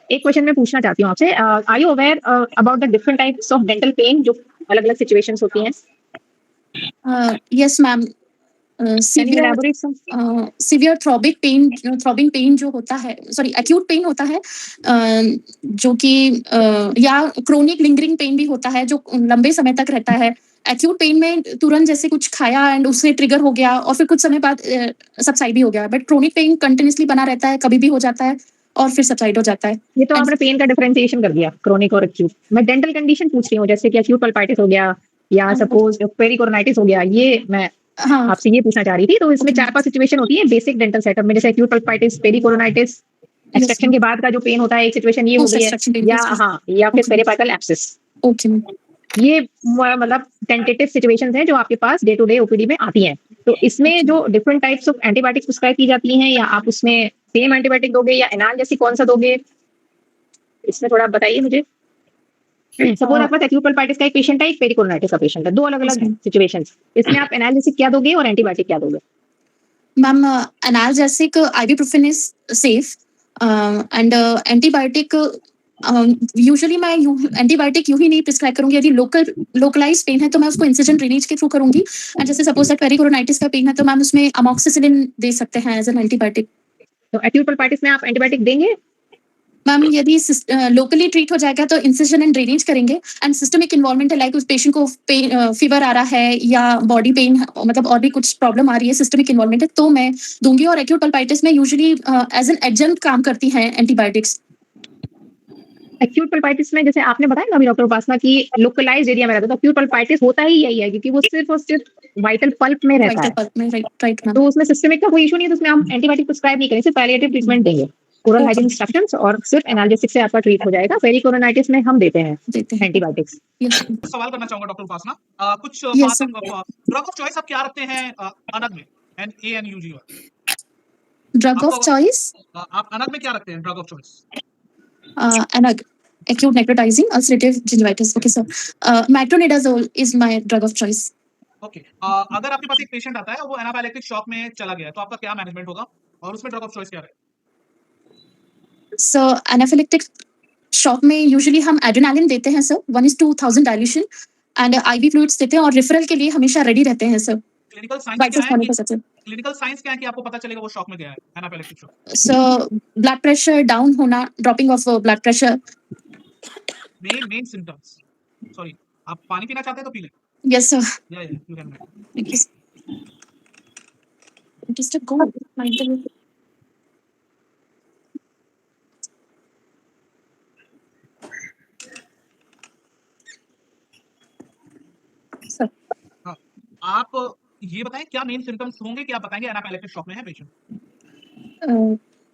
एक क्वेश्चन मैं पूछना चाहती हूँ आपसे, are you aware about the different types of dental pain जो अलग-अलग सिचुएशंस होती हैं? Yes ma'am, can you severe elaborate some? Severe throbbing pain जो होता है, सॉरी एक्यूट पेन होता है, जो कि या क्रोनिक लिंगरिंग पेन भी होता है जो लंबे समय तक रहता है। एक्यूट पेन में तुरंत जैसे कुछ खाया एंड उससे ट्रिगर हो गया और फिर कुछ समय बाद सबसाइड भी हो गया, बट क्रोनिक पेन कंटिन्यूअसली बना रहता है, कभी भी हो जाता है और फिर सबसाइड हो जाता है। ये तो And- आपने पेन का डिफरेंशिएशन कर दिया, क्रोनिक और एक्यूट। मैं डेंटल कंडीशन पूछ रही हूँ, जैसे कि एक्यूट पल्पाइटिस हो गया या सपोज पेरिकोरोनाइटिस हो गया, ये मैं हाँ, आपसे ये पूछना चाह रही थी। तो इसमें 4-5 सिचुएशन होती है बेसिक डेंटल सेटअप में, जैसे एक्यूट पल्पाइटिस, पेरिकोरोनाइटिस, एक्सट्रैक्शन के बाद का जो पेन होता है, एक सिचुएशन ये हो Post गई है, extraction pain, या yes, yes. हाँ, या फिर Okay. पेरिपाइटल एब्सिस। Okay ma'am. ये मतलब टेंटेटिव सिचुएशंस हैं जो आपके पास डे टू डे ओपीडी में आती हैं। तो इसमें जो different types of antibiotics prescribe की जाती हैं, या आप उसमें सेम एंटीबायोटिक दोगे या एनाल्जेसिक कौन सा दोगे, इसमें थोड़ा आप बताइए मुझे। सपोज आपके पास एक्यूट पल्पाइटिस का एक पेशेंट है, एक पेरिकोरोनाइटिस का पेशेंट है, दो अलग-अलग Yes, सिचुएशंस। इसमें आप एनाल्जेसिक क्या दोगे और एंटीबायोटिक क्या दोगे? Ma'am, analgesic ibuprofen is safe and antibiotic usually मैं एंटीबायोटिक यूं ही नहीं प्रिस्क्राइब करूंगी। यदि लोकलाइज पेन है तो मैं उसको इंसिजन ड्रेनेज के थ्रू करूंगी, एंड जैसे सपोज पेरिकोरोनाइटिस का पेन है तो मैम उसमें अमोक्सिसिलिन दे सकते हैं एज एन एंटीबायोटिक। तो एक्यूट पल्पाइटिस में आप एंटीबायोटिक देंगे? मैम यदि लोकली ट्रीट हो जाएगा तो इंसिजन एंड ड्रेनेज करेंगे, एंड सिस्टमिक इन्वॉल्वमेंट है, लाइक उस पेशेंट को फीवर आ रहा है या बॉडी पेन मतलब और भी कुछ प्रॉब्लम आ रही है, सिस्टमिक इन्वॉल्वमेंट है, तो मैं दूंगी। और एक्यूट पल्पाइटिस में यूजुअली एज एन एडजंक्ट काम करती हैं एंटीबायोटिक्स। एक्यूट पल्पाइटिस में जैसे आपने बताया ना अभी डॉक्टर उपासना की लोकलाइज्ड एरिया में रहता है, तो एक्यूट पल्पाइटिस होता ही यही है, क्योंकि वो सिर्फ और सिर्फ वाइटल पल्प में रहता है। राइट में, राइट मैम। तो उसमें सिस्टमिक का कोई इशू नहीं है, तो उसमें हम एंटीबायोटिक प्रिस्क्राइब नहीं करेंगे, सिर्फ पैलिएटिव ट्रीटमेंट देंगे, ओरल हाइजीन इंस्ट्रक्शंस, और सिर्फ एनाल्जेसिक से आपका ट्रीट हो जाएगा। पेरिकोरोनाइटिस में हम देते हैं एंटीबायोटिक्स। यस सवाल करना चाहूंगा डॉक्टर उपासना, कुछ Yes, sir. Drug of choice आप क्या रखते हैं अनग में, ANUG? ड्रग ऑफ चॉइस, आप अनग में क्या रखते हैं ड्रग ऑफ चॉइस? एनग acute necrotizing ulcerative gingivitis. Okay, sir. Metronidazole is my drug of choice. Okay, अगर आपके पास एक पेशेंट आता है और वो एनाफाइलेक्टिक शॉक में चला गया है, तो आपका क्या मैनेजमेंट होगा और उसमें ड्रग ऑफ चॉइस क्या रहेगा? So anaphylactic shock में यूजुअली हम एड्रेनालिन देते हैं sir, 1:2000 dilution, and IV fluids देते हैं और रेफरल के लिए हमेशा रेडी रहते हैं सर। क्लिनिकल साइंस क्राइसिस क्या होने है पर सर। क्लिनिकल साइंस क्या है कि आपको पता चलेगा वो शॉक में गया है, anaphylactic shock? So blood pressure down होना, dropping of blood pressure. Main symptoms. Sorry, आप पानी पीना चाहते हैं तो पी लें। Yes sir. Yeah you can. Thank you. Just a go. Mind the- Sir. हाँ, आप ये बताएं क्या मेन सिम्टम्स होंगे कि आप बताएंगे एनाफाइलेक्टिक शॉक में है patient?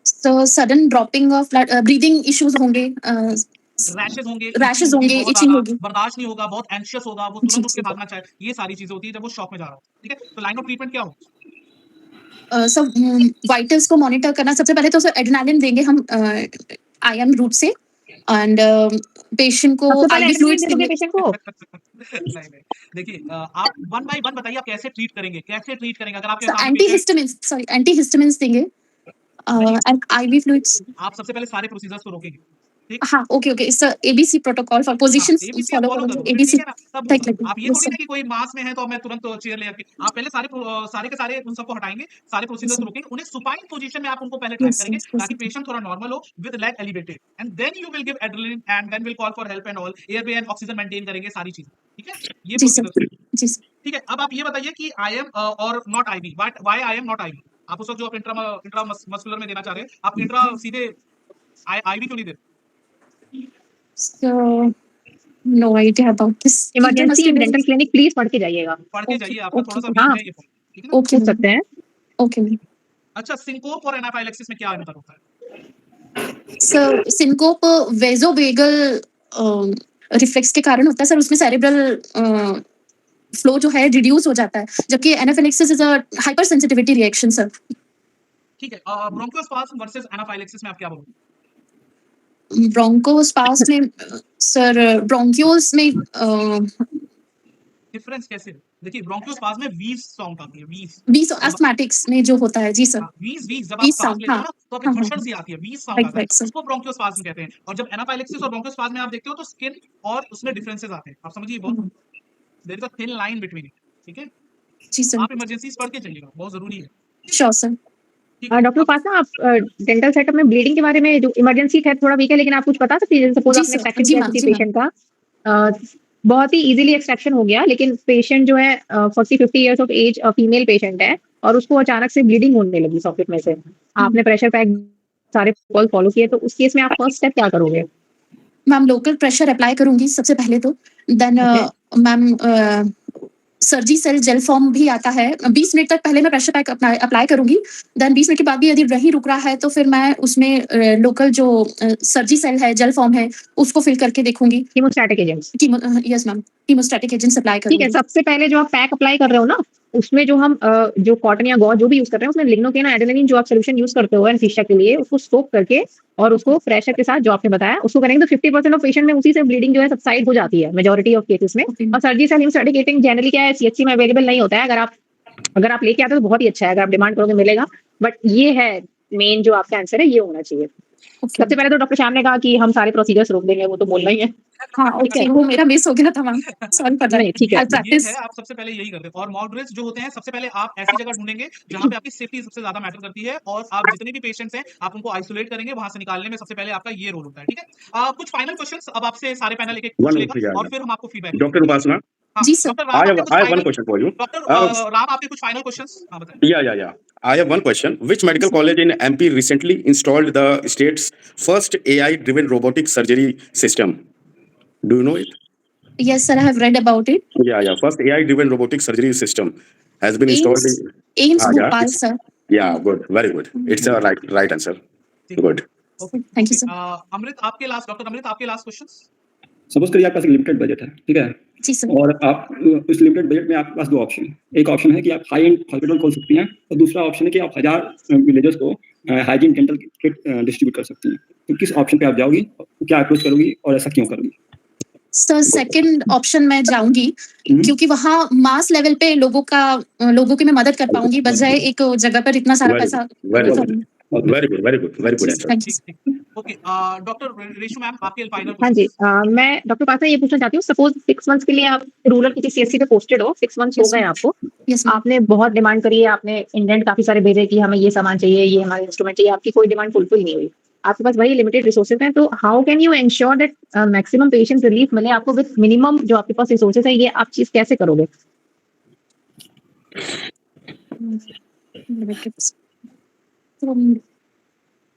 So sudden dropping of blood, breathing issues होंगे, रैशेस होंगे, रैशेस itching होंगे, बहुत itching ज्यादा, होगी। बर्दाश्त नहीं होगा, बहुत एंशियस होगा, वो तुरंत उठ के भागना चाहे, ये सारी चीजें होती है जब वो शॉक में जा रहा हो। ठीक है, तो लाइन ऑफ ट्रीटमेंट क्या हो? सब वाइटल्स को मॉनिटर करना, सबसे पहले तो सर एड्रेनालिन देंगे हम आईएम रूट से, एंड पेशेंट को सबसे पहले आईवी एड्रेनालिन फ्लूइड्स दे दोगे देंगे। पेशेंट को? नहीं, देखिए, आप वन बाय वन बताइए आप कैसे ट्रीट करेंगे, अगर आपके सर सामने एंटीहिस्टामिन्स देंगे एंड आईवी फ्लूइड्स। आप सबसे पहले सारे प्रोसीजर्स को रोकेंगे। ठीक, हाँ, okay sir, ABC protocol for positions ABC आप फॉलो फॉलो करेंगे, करो, एबीसी ठीक है ना? तब ठीक होगा। लगे। आप ये थोड़ी ना कि कोई मास में है तो मैं तुरंत चेयर ले आके, आप पहले सारे के सारे उन सबको हटाएंगे, सारे प्रोसीजर्स Yes, रोकेंगे, उन्हें सुपाइन पोजीशन में आप उनको पहले ट्रैक Yes, करेंगे yes, yes. ताकि पेशेंट थोड़ा नॉर्मल हो with leg elevated, and then you will give adrenaline and then will call for help and all, airway and oxygen maintain करेंगे, सारी चीजें। ठीक है, ये जी सर, प्रोसीजर। जी सर। ठीक है, अब आप ये बताइए कि IM और not IV, but why IM not IV? आप उस वक्त जो आप इंट्रा मस्कुलर में देना चाह रहे हैं, आप इंट्रा सीधे IV क्यों नहीं देते? So no idea about this. Emergency dental clinic please पढ़ के जाइएगा। पढ़ के जाइए, आपका थोड़ा सा हाँ। वीक है ये point, ठीक है ना? ओके पूछ सकते हैं। Okay ma'am. अच्छा, सिंकोप और एनाफाइलेक्सिस में क्या अंतर होता है? सर सिंकोप वेज़ोवेगल रिफ्लेक्स के कारण होता है सर, उसमें सेरेब्रल फ्लो जो है रिड्यूस हो जाता है, जबकि anaphylaxis is a hyper sensitivity reaction sir. ठीक है, ब्रोंकोस्पाज्म वर्सेस एनाफाइलेक्सिस में आप क्या बोलोगे? ब्रोंकोस्पाज्म में सर ब्रोंकियोल्स में डिफरेंस कैसे है? देखिए, ब्रोंकोस्पाज्म में व्हीज साउंड आती है, व्हीज। बीस एस्थमेटिक्स में जो होता है जी सर। हाँ, व्हीज जब आप व्हीज सांस साउंड, लेते हो हाँ, ना, तो आपकी हाँ, घर्षण हाँ। सी आती है, व्हीज साउंड राइट आता है, राइट सर। उसको ब्रोंकोस्पाज्म कहते हैं। और जब एनाफाइलेक्सिस और ब्रोंकोस्पाज्म में आप देखते हो तो स्किन और उसमें डिफरेंसेस आते हैं। आप समझिए, बहुत there is a thin line between it, ठीक है? जी सर। आप इमरजेंसीज पढ़ के चलिएगा, बहुत जरूरी है। Sure sir. ठीक है, डॉक्टर उपासना, आप डेंटल सेटअप में ब्लीडिंग के बारे में, जो इमरजेंसी है थोड़ा वीक है, लेकिन आप कुछ बता सकती हैं? सपोज जी आपने सर, एक्सट्रैक्शन जी किया मैम, किसी जी मैम। पेशेंट का, बहुत ही इजीली एक्सट्रैक्शन हो गया, लेकिन पेशेंट जो है 40-50 years of age female patient है, और उसको अचानक से ब्लीडिंग होने लगी सॉकेट में से। आपने प्रेशर पैक सारे प्रोटोकॉल फॉलो किए, तो उस केस में आप फर्स्ट स्टेप क्या करोगे? मैम लोकल प्रेशर अप्लाई करूंगी सबसे पहले तो, देन मैम सर्जी सेल जेल फॉर्म भी आता है, 20 मिनट तक पहले मैं प्रेशर पैक अप्लाई करूंगी, देन 20 मिनट के बाद भी यदि नहीं रुक रहा है तो फिर मैं उसमें लोकल जो सर्जी सेल है जेल फॉर्म है उसको फिल करके देखूंगी। Chemostatic agents. Yes ma'am, chemostatic agents apply ठीक है, करूंगी। सबसे पहले जो आप पैक अप्लाई कर रहे हो ना, उसमें जो हम जो कॉटन या गॉज जो भी यूज कर रहे हैं, उसमें लिग्नोकेन और एड्रेनालिन जो आप सॉल्यूशन यूज करते हो एनेस्थीसिया के लिए, उसको सोक करके और उसको प्रेशर के साथ जो आपने बताया उसको करेंगे, तो 50% ऑफ पेशेंट में उसी से ब्लीडिंग जो है सबसाइड हो जाती है मेजॉरिटी ऑफ केसेस में। Okay. और सर्जी सेल हीमोस्टैटिक एजेंट जनरली क्या है, सीएचसी में अवेलेबल नहीं होता है। अगर आप लेके आते हो तो बहुत ही अच्छा है, अगर आप डिमांड करोगे मिलेगा, बट ये है मेन जो आपका आंसर है, ये होना चाहिए। Okay. सबसे पहले तो डॉक्टर श्याम ने कहा कि हम सारे प्रोसीजर्स रोक देंगे, वो तो बोलना ही है। हाँ ठीक है। ओके, वो मेरा मिस हो गया था मैम, सॉरी फॉर नहीं, दैट। ठीक है। आई ये प्रैक्टिस। है, आप सबसे पहले यही करते हैं। और मॉक ड्रिल्स जो होते हैं, सबसे पहले आप ऐसी जगह ढूंढेंगे जहां पे आपकी सेफ्टी सबसे ज्यादा मैटर करती है, और आप जितने भी पेशेंट्स हैं आप उनको आइसोलेट करेंगे, वहां से निकालने में सबसे पहले आपका ये रोल होता है, ठीक है? कुछ फाइनल क्वेश्चंस अब आपसे सारे पैनल एक पूछ One, लेगा yeah, और फिर हम आपको फीडबैक Dr. Upasana, हाँ, जी सर। डॉक्टर राम, आपके कुछ I have one final question for you. Doctor Ram, आपके कुछ फाइनल क्वेश्चंस? हाँ, बताएं। Yeah. I have one question. Which medical college in MP recently installed the state's first AI-driven robotic surgery system? Do you know it? Yes sir, I have read about it. Yeah. First AI-driven robotic surgery system has been installed AIIMS in. AIIMS Bhopal It's, sir. yeah, good, very good. It's a right answer. ठीक है। Good. Okay, Thank you, okay, sir. अमृत, आपके last, doctor अमृत, आपके last questions? Suppose करिए आपके पास एक limited budget है, ठीक है? जी सर। और आप उस लिमिटेड बजट में आपके पास 2 ऑप्शन है। एक ऑप्शन है कि आप हाई एंड हॉस्पिटल खोल सकती हैं, और दूसरा ऑप्शन है कि आप 1000 विलेजर्स को हाइजीन डेंटल किट डिस्ट्रीब्यूट कर सकती हैं। तो किस ऑप्शन पे आप जाओगी, क्या अप्रोच करोगी और ऐसा क्यों करोगी? सर सेकंड ऑप्शन में जाऊंगी, क्योंकि वहाँ मास लेवल पे लोगों की मैं मदद कर पाऊंगी, बजाय एक जगह पर इतना सारा Very पैसा। good. Very good answer. Thank you. ठीक। ओके, डॉक्टर रेशू मैम, आपके फाइनल हाँ जी, क्वेश्चंस? मैं डॉक्टर पासा ये पूछना चाहती हूँ, सपोज 6 मंथ्स के लिए आप रूरल किसी सीएससी पे पोस्टेड हो, 6 मंथ्स हो Yes, गए ma'am. आपको, यस मैम। आपने बहुत डिमांड करी है, आपने इंडेंट काफी सारे भेजे कि हमें ये सामान चाहिए, ये हमारे इंस्ट्रूमेंट चाहिए, आपकी कोई डिमांड फुलफिल नहीं हुई, आपके पास वही लिमिटेड रिसोर्सेज हैं, तो how can you ensure that maximum patient relief मिले आपको विद मिनिमम जो आपके पास रिसोर्सेज है, ये आप चीज कैसे करोगे?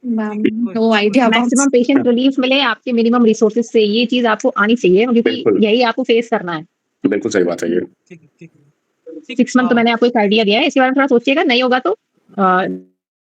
Ma'am no idea about. Maximum patient relief मिले आपके मिनिमम रिसोर्सेज से, ये चीज आपको आनी चाहिए, क्योंकि बिल्कुल। यही आपको फेस करना है। बिल्कुल सही बात है ये। ठीक है, ठीक है। 6 मंथ तो मैंने आपको एक आइडिया दिया है, इसके बारे में थोड़ा सोचिएगा, नहीं होगा तो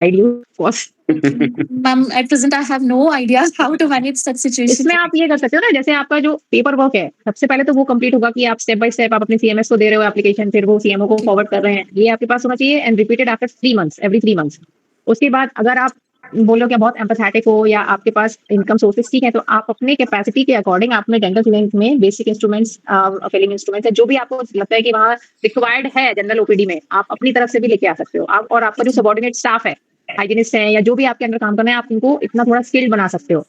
ma'am at present I have no idea how to manage such situation. इसमें आप ये कर सकते हो ना, जैसे आपका जो पेपर वर्क है, सबसे पहले तो वो कंप्लीट होगा कि आप स्टेप बाय स्टेप आप अपने सीएमएस को दे रहे हो एप्लीकेशन, फिर वो सीएमओ को फॉरवर्ड कर रहे हैं, ये आपके पास होना चाहिए, and repeated after 3 months, every 3 months. उसके बाद अगर आप बोलो कि बहुत एम्पैथेटिक हो या आपके पास इनकम सोर्सेज ठीक है, तो आप अपने कैपेसिटी के अकॉर्डिंग आप अपने डेंटल क्लिनिक में बेसिक इंस्ट्रूमेंट्स, फिलिंग इंस्ट्रूमेंट्स है, जो भी आपको लगता है कि वहाँ रिक्वायर्ड है जनरल ओपीडी में, आप अपनी तरफ से भी लेके आ सकते हो। आप और आपका जो सबऑर्डिनेट स्टाफ है, हाइजीनिस्ट है या जो भी आपके अंदर काम करना है, आप इनको इतना थोड़ा स्किल्ड बना सकते हो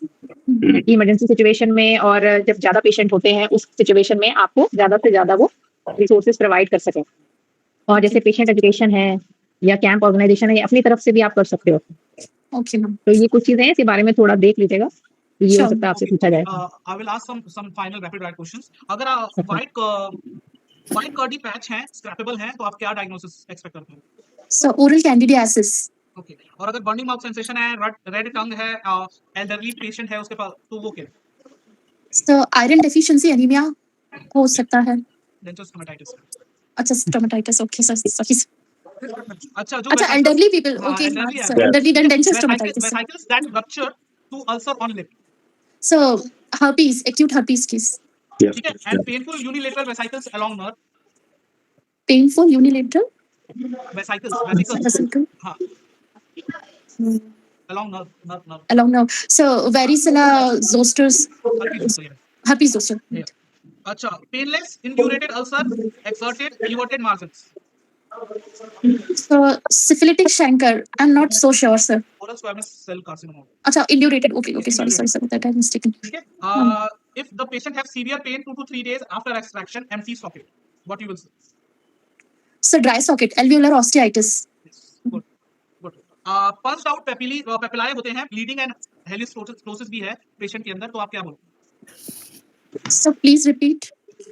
इमरजेंसी सिचुएशन में, और जब ज्यादा पेशेंट होते हैं उस सिचुएशन में आपको ज्यादा से ज्यादा वो रिसोर्सेज प्रोवाइड कर सकें। और जैसे पेशेंट एजुकेशन है या कैंप ऑर्गेनाइजेशन है, ये अपनी तरफ से भी आप कर सकते हो। Okay ma'am. तो ये कुछ चीजें हैं, इसके बारे में थोड़ा देख लीजिएगा, ये हो Sure. सकता है आपसे पूछा जाए। I will ask some final rapid fire questions. अगर व्हाइट कर्डी पैच है, स्क्रैपेबल है, तो आप क्या डायग्नोसिस एक्सपेक्ट करते हो? Sir oral candidiasis. ओके, और अगर बर्निंग माउथ सेंसेशन है, रेड टंग है, एल्डरली पेशेंट है उसके पास, तो वो क्या है? So iron deficiency anemia हो सकता है. Dental stomatitis. अच्छा stomatitis. Okay sir. Sorry. अच्छा, जो अच्छा वेसाइकल्स elderly people. हाँ, Okay elderly sir. है। Elderly then dental vesicles stomatitis. Vesicles that rupture to ulcer on lip, So herpes, acute herpes case. Yeah. ठीक है? And painful unilateral vesicles along nerve, Painful unilateral vesicles vesicle हाँ, along nerve along now. So varicella zosters, हल्की दूसरी है। herpes zoster. Yeah. अच्छा, painless indurated ulcer, exerted everted margins, So syphilitic chancre. I'm not so sure sir. oral squamous cell carcinoma, अच्छा indurated. Okay Yeah, sorry indurated. that I mistaken. ठीक है? If the patient have severe pain 2 to 3 days after extraction, empty socket, what you will say? So dry socket, alveolar osteitis. Yes, good, good. Punched out papillae होते हैं, bleeding and helicrosis भी है patient के अंदर, तो आप क्या बोलोगे? So please repeat.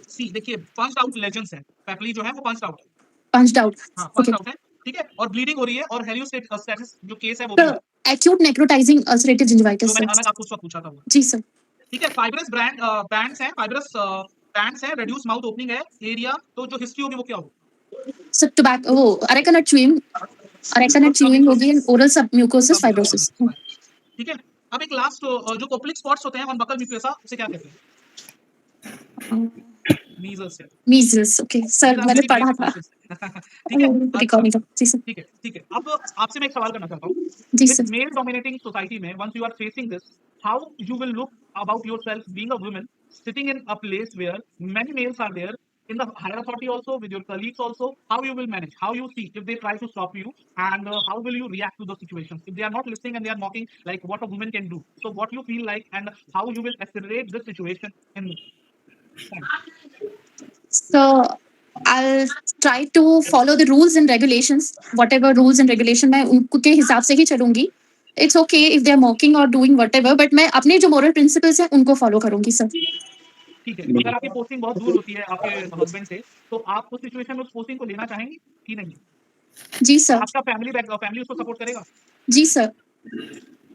सी देखिए, punched out lesions है, पेपिली जो है वो punched out है, Punched out. हाँ punched Okay. out है, ठीक है? और bleeding हो रही है और हेलियोस्टेटिस जो केस है वो भी So है, acute necrotizing ulcerative gingivitis जो मैंने sir. आपको उस वक्त पूछा था वो, जी sir. ठीक है? फाइब्रस बैंड्स हैं, फाइब्रस बैंड्स हैं, reduced mouth opening है, एरिया, तो जो हिस्ट्री होगी वो क्या होगी? So tobacco, areca nut chewing होगी and oral submucous fibrosis. ठीक है? अब एक लास्ट जो कोपलिक स्पॉट्स होते हैं ऑन बकल म्यूकोसा, उसे क्या कहते हैं? मीजल्स है। Measles. Okay sir, मैंने पढ़ा था. ठीक है? Recording था. जी sir. ठीक है, ठीक है। अब आपसे मैं एक सवाल करना चाहता हूँ। जी With sir. male dominating society में, once you are facing this, how you will look about yourself being a woman sitting in a place where many males are there, in the higher authority also, with your colleagues also, how you will manage, how you see if they try to stop you, and how will you react to the situations if they are not listening and they are mocking like what a woman can do. So what you feel like and how you will accelerate this situation in So I'll try to follow the rules and regulations. Whatever rules and regulation मैं उनके हिसाब से ही चलूंगी. It's okay if they are mocking or doing whatever, but मैं अपने जो moral principles हैं उनको follow करूंगी sir. ठीक है? अगर आपकी पोस्टिंग बहुत दूर होती है आपके हस्बैंड से, तो आप उस सिचुएशन में उस पोस्टिंग को लेना चाहेंगे कि नहीं? जी सर. आपका फैमिली उसको सपोर्ट करेगा? जी सर.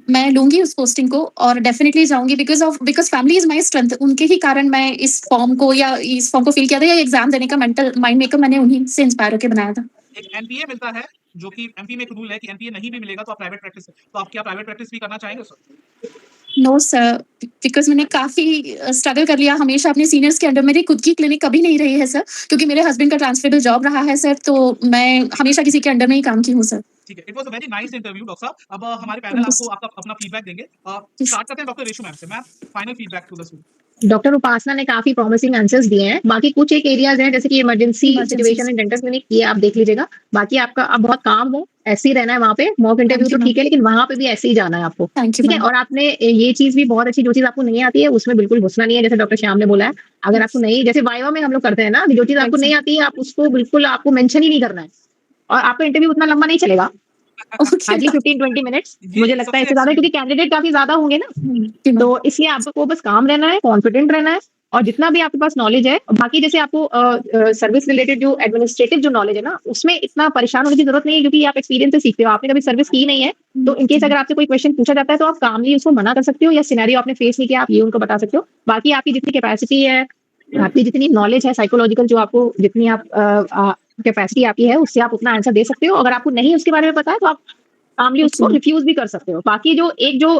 मैं लूंगी उस पोस्टिंग को और डेफिनेटली जाऊंगी because family is my strength. उनके ही कारण मैं इस फॉर्म को फिल किया था या एग्जाम देने का मेंटल माइंड मेकअप मैंने उन्हीं से इंस्पायर होकर बनाया था. एक एनपीए मिलता है, जो कि एमपी में एक रूल है कि एनपीए नहीं भी मिलेगा तो आप प्राइवेट प्रैक्टिस, तो आप क्या प्राइवेट प्रैक्टिस भी करना चाहेंगे सर? नो सर, बिकॉज मैंने काफी स्ट्रगल कर लिया हमेशा अपने सीनियर्स के अंडर. मेरी खुद की क्लिनिक कभी नहीं रही है सर, क्योंकि मेरे हस्बैंड का ट्रांसफरेबल जॉब रहा है सर, तो मैं हमेशा किसी के अंडर में ही काम की हूँ सर. ठीक है, it was a very nice interview doctor साहब. अब हमारे पैनल आपको आपका अपना फीडबैक देंगे. स्टार्ट करते हैं डॉक्टर रेशु मैम से. Ma'am, final feedback to the student. Doctor Upasana ने काफी प्रॉमिसिंग आंसर्स दिए हैं. बाकी कुछ एक एरियाज हैं जैसे कि emergency situation in dental clinic, ये आप देख लीजिएगा. बाकी आपका अब बहुत काम हो, ऐसे ही रहना है वहाँ पे. मॉक इंटरव्यू तो ठीक है, लेकिन वहाँ पे भी ऐसे ही जाना है आपको. थैंक यू ठीक है. और आपने ये चीज भी बहुत अच्छी, जो चीज आपको नहीं आती है उसमें बिल्कुल घुसना नहीं है. जैसे डॉक्टर श्याम ने बोला है, अगर आपको नहीं, जैसे वाइवा में हम लोग करते हैं ना, जो चीज आपको नहीं आती है आप उसको बिल्कुल आपको मेंशन ही नहीं करना है. और आपका इंटरव्यू उतना लंबा नहीं चलेगा, हार्डली 15-20 मिनट्स मुझे लगता है इससे ज्यादा, क्योंकि कैंडिडेट काफी ज्यादा होंगे ना. तो इसलिए आपको बस काम रहना है, कॉन्फिडेंट रहना है, और जितना भी आपके पास नॉलेज है. बाकी जैसे आपको सर्विस रिलेटेड जो एडमिनिस्ट्रेटिव जो नॉलेज है ना, उसमें इतना परेशान होने की जरूरत नहीं है, क्योंकि आप एक्सपीरियंस से सीखते हो. आपने कभी सर्विस की नहीं है, तो इनकेस अगर आपसे कोई क्वेश्चन पूछा जाता है तो आप कामली उसको मना कर सकते हो, या सिनेरियो आपने फेस नहीं किया आप ये उनको बता सकते हो. बाकी आपकी जितनी कैपेसिटी है, आपकी जितनी नॉलेज है साइकोलॉजिकल, जो आपको जितनी आप कैपेसिटी आपकी है, उससे आप उतना आंसर दे सकते हो. अगर आपको नहीं उसके बारे में पता है तो आप कामली उसको रिफ्यूज भी कर सकते हो. बाकी जो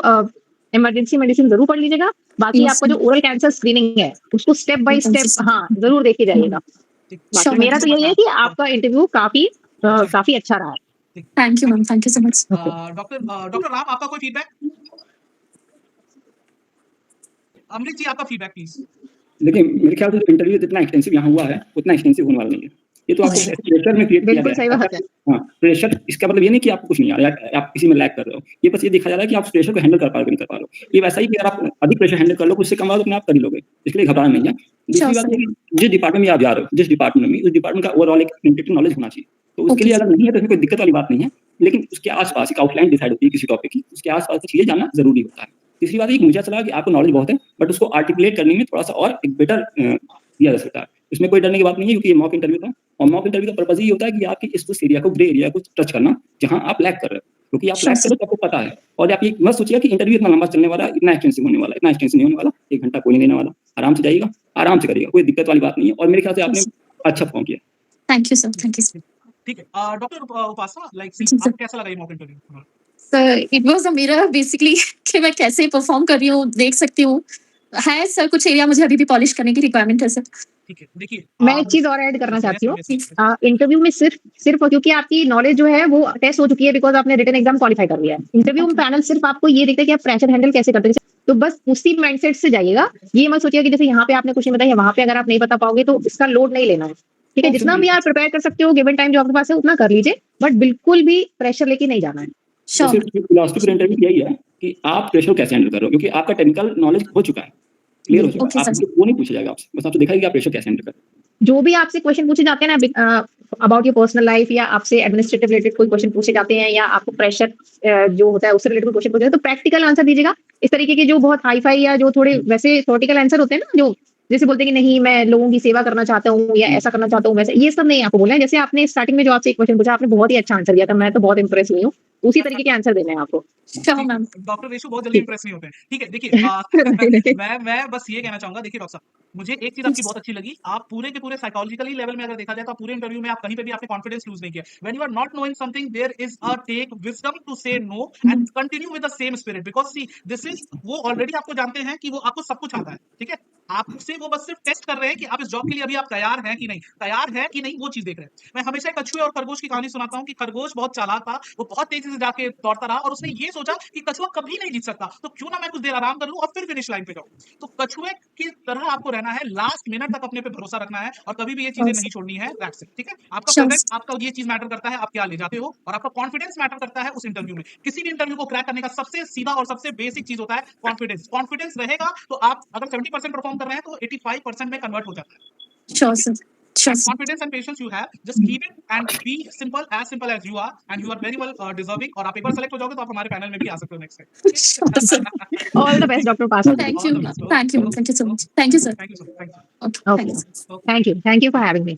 इमरजेंसी मेडिसिन जरूर पढ़ लीजिएगा. बाकी आपका जो ओरल कैंसर स्क्रीनिंग है उसको स्टेप बाय स्टेप जरूर देखे जाइएगा. बाकी मेरा तो यही है कि आपका इंटरव्यू काफी अच्छा रहा है. Thank you ma'am, thank you so much. Doctor Ram, आपका कोई फीडबैक? अमृत जी, आपका फीडबैक प्लीज. देखिए, मेरे ख्याल से जो इंटरव्यू जितना एक्सटेंसिव यहाँ हुआ है उतना एक्सटेंसिव होने वाला नहीं है. ये तो आपको प्रेशर में क्रिएट किया बिल्कुल सही गया बात है. हाँ, प्रेशर, इसका मतलब ये नहीं कि आपको कुछ नहीं आ रहा है, आप किसी में लैग कर रहे हो. ये बस ये देखा जा रहा है कि आप प्रेशर को हैंडल कर पा रहे हो कि नहीं कर पा रहे हो. ये वैसा ही कि अगर आप अधिक प्रेशर हैंडल कर लो, उससे कम तो अपने आप कर ही लोगे, इसलिए घबराना नहीं है. दूसरी बात है कि जिस डिपार्टमेंट में आप जा रहे हो, जिस डिपार्टमेंट में, उस डिपार्टमेंट का ओवरऑल एक इंटेक्टिव नॉलेज होना चाहिए. तो उसके लिए अगर नहीं है तो इसमें कोई दिक्कत वाली बात नहीं है, लेकिन उसके आसपास एक आउटलाइन डिसाइड होती है किसी टॉपिक की, उसके आसपास की चीजें जानना जरूरी होता है. तीसरी बात है कि मुझे ऐसा लगा कि आपको नॉलेज बहुत है, बट उसको आर्टिकुलेट करने में थोड़ा सा और एक बेटर दिया जा सकता है. इसमें कोई डरने की बात नहीं है, क्योंकि ये मॉक इंटरव्यू था, और मॉक इंटरव्यू का पर्पस ये होता है कि आपकी इस उस एरिया को, ग्रे एरिया को टच करना जहां आप लैग कर रहे हो. क्योंकि आप Sure, क्रैक करो तो आपको पता है। और आप ये मत सोचिएगा कि इंटरव्यू इतना लंबा चलने वाला है, इतना एक्सटेंसिव होने वाला है, इतना एक्सटेंसिव नहीं होने वाला, 1 घंटा कोई नहीं देने वाला। आराम से जाइएगा, आराम से करिएगा, कोई दिक्कत वाली बात नहीं है और मेरे ख्याल से आपने Yes. अच्छा परफॉर्म किया। Thank you, sir. Thank you, sir. ठीक है। डॉक्टर उपासना, लाइक जी, आपको सर। कैसा लगा ये mock interview? Sir it was a mirror basically कि मैं कैसे परफॉर्म कर रही हूँ देख सकती हूँ। है सर कुछ एरिया मुझे अभी भी पॉलिश करने की रिक्वायरमेंट है सर। ठीक है, देखिए मैं एक चीज और ऐड करना yes, चाहती हूँ yes, yes, yes. इंटरव्यू में सिर्फ क्योंकि आपकी नॉलेज जो है वो टेस्ट हो चुकी है बिकॉज आपने रिटन एग्जाम क्वालिफाई कर लिया है। इंटरव्यू में Okay. पैनल सिर्फ आपको ये देखता है कि आप प्रेशर हैंडल कैसे करते हैं, तो बस उसी माइंडसेट से जाइएगा। ये मत सोचिएगा कि जैसे यहाँ पे आपने क्वेश्चन बताया वहां पे अगर आप नहीं बता पाओगे तो इसका लोड नहीं लेना है। ठीक है, Okay. जितना भी आप प्रिपेयर कर सकते हो गिवन टाइम जो आपके पास है उतना कर लीजिए, बट बिल्कुल भी प्रेशर लेके नहीं जाना है। तो Sure. सिर्फ फिलॉसफी पर इंटरव्यू यही है कि आप प्रेशर कैसे हैंडल कर रहे हो, क्योंकि आपका टेक्निकल नॉलेज हो चुका है, क्लियर हो चुका Okay, है। sir. आपको वो नहीं पूछा जाएगा आपसे, बस आपसे देखा है कि आप प्रेशर कैसे हैंडल कर रहे हो। जो भी आपसे क्वेश्चन पूछे जाते हैं ना अबाउट योर पर्सनल लाइफ या आपसे एडमिनिस्ट्रेटिव रिलेटेड कोई क्वेश्चन पूछे जाते हैं या आपको प्रेशर जो होता है उससे रिलेटेड क्वेश्चन पूछे जाते हैं तो प्रैक्टिकल आंसर दीजिएगा। इस तरीके के जो बहुत हाई फाई या जो थोड़े वैसे थ्योरेटिकल आंसर होते हैं ना, जो जैसे बोलते हैं कि नहीं मैं लोगों की सेवा करना चाहता हूँ या ऐसा करना चाहता हूँ, वैसे ये सब नहीं आपको बोलना है। जैसे आपने स्टार्टिंग में जो आपसे एक क्वेश्चन पूछा आपने बहुत ही अच्छा आंसर दिया था, मैं तो बहुत इंप्रेस हुई हूँ। उसी तरीके के आंसर देने हैं आपको। Sure, ma'am. डॉक्टर रेशु बहुत जल्दी ठीक। इंप्रेस नहीं होते हैं। ठीक है, देखिए नहीं, नहीं। मैं बस ये कहना चाहूंगा, देखिए डॉक्टर साहब, मुझे एक चीज आपकी बहुत अच्छी लगी, आप पूरे के पूरे साइकोलॉजिकली लेवल में अगर देखा जाए तो आप पूरे इंटरव्यू में आप कहीं पे भी आपने कॉन्फिडेंस लूज नहीं किया। When you are not knowing something there is a take wisdom to say no and continue with the same spirit, because see this is वो ऑलरेडी आपको जानते हैं कि वो आपको सब कुछ आता है। ठीक है, आपसे वो बस सिर्फ टेस्ट कर रहे हैं कि आप इस जॉब के लिए अभी आप तैयार हैं कि नहीं, तैयार है कि नहीं, वो चीज देख रहे हैं। मैं हमेशा एक कछुए और खरगोश की कहानी सुनाता हूँ कि खरगोश बहुत चालाक था, वो बहुत तेजी से जाके दौड़ता रहा और उसने ये सोचा कि कछुआ कभी नहीं जीत सकता, तो क्यों ना मैं कुछ देर आराम कर लूं और फिर फिनिश लाइन पे जाऊं। तो कछुए की तरह आपको रहना है, लास्ट मिनट तक अपने पे भरोसा रखना है और कभी भी ये चीजें नहीं छोड़नी है। That's it. ठीक है, आपका Sure. प्रेजेंट, आपका ये चीज मैटर करता है, आप क्या ले जाते हो, और आपका कॉन्फिडेंस मैटर करता है उस इंटरव्यू में। किसी भी इंटरव्यू को क्रैक करने का सबसे सीधा और सबसे बेसिक चीज होता है कॉन्फिडेंस। कॉन्फिडेंस रहेगा तो आप अगर 70% परफॉर्म कर रहे हैं तो 85% में कन्वर्ट हो जाता है। Sure, sir. Sure, And sir. confidence and patience you have, just keep it and be simple as you are, and you are very well deserving। और आप एक बार सेलेक्ट हो जाओगे तो आप हमारे पैनल में भी आ सकते हो next Sure, sir. Time. All the best doctor पासा। Thank you, ma'am. Thank you, ma'am. Thank you so much. Thank you, sir. Thank you sir, thank you, Okay. Okay, Thanks. Thank you for having me.